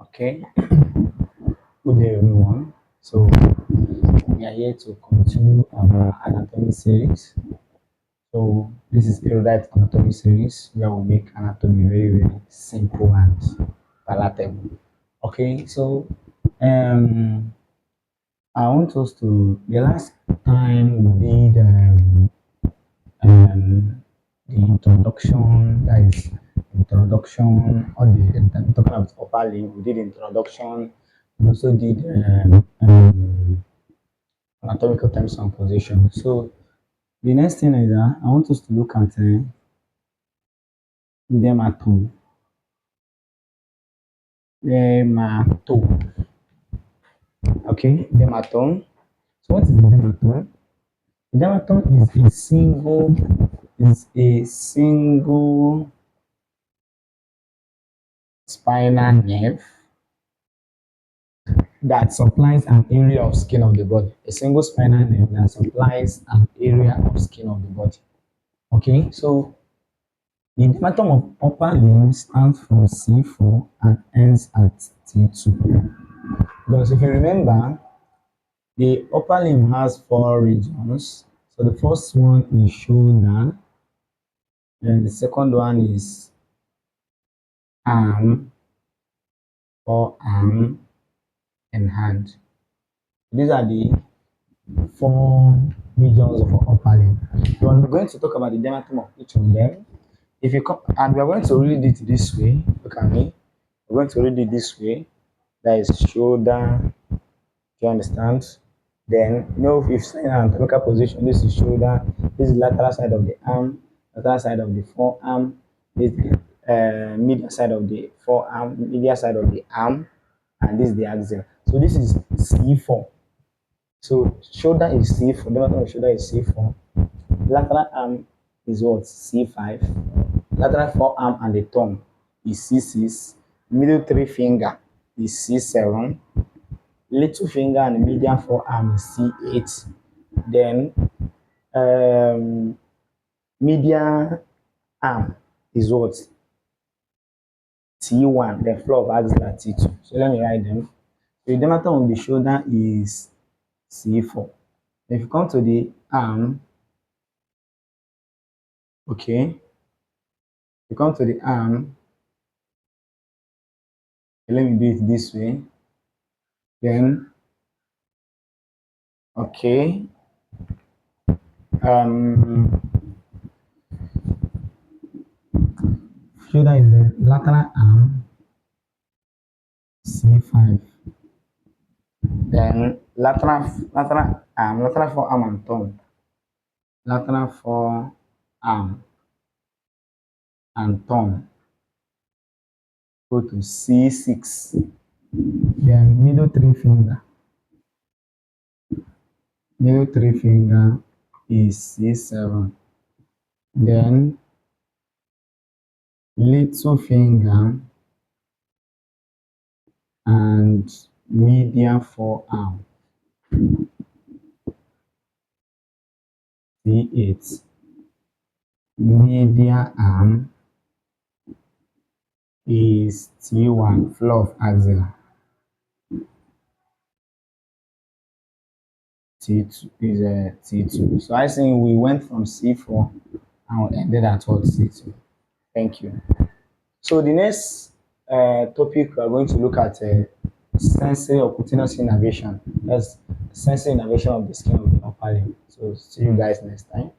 Okay, good day everyone. So we are here to continue our anatomy series. So this is erudite anatomy series where we make anatomy very simple and palatable. Okay, so um I want us to the last time we did um the introduction, that is introduction, or the talking about upper limb, we did introduction, we also did anatomical terms and position. So the next thing is that I want us to look at dermatome. Dermatome. Okay, dermatome. So what is the dermatome? The dermatome is a single spinal nerve that supplies an area of skin of the body. A single spinal nerve that supplies an area of skin of the body. Okay, so the dermatome of upper limb starts from C4 and ends at T2. Because if you remember, the upper limb has four regions. So the first one is shoulder, then the second one is arm, forearm, and hand. These are the four regions of upper limb. We are going to talk about the dermatome of each of them. If you come, and we are going to read it this way. Look at me. We're going to read it this way. That is shoulder. Do you understand? Then, if it's in an anatomical position, this is shoulder, this is lateral side of the arm, lateral side of the forearm, this is medial side of the forearm, medial side of the arm, and this is the axilla. So this is C4. So shoulder is C4, the bottom of shoulder is C4. Lateral arm is what? C5. Lateral forearm and the thumb is C6. Middle three finger is C7. Little finger and median forearm is C8. Then median arm is what? T1. The floor of axilla T2. So let me write them. So the diameter of the shoulder is C4. If you come to the arm, okay, you come to the arm, let me do it this way. Then, okay, shoulder is the lateral arm, C5. Then lateral arm, lateral forearm and thumb. Lateral forearm and thumb go to C6. Then middle three finger is C7. Then little finger and median forearm C8. Medial arm is T1, floor of axilla. T2 is T2. So I think we went from C4 and we ended at what? C2. Thank you. So the next topic we are going to look at sensory or cutaneous innervation. That's sensory innervation of the skin of the upper limb. So see you guys next time.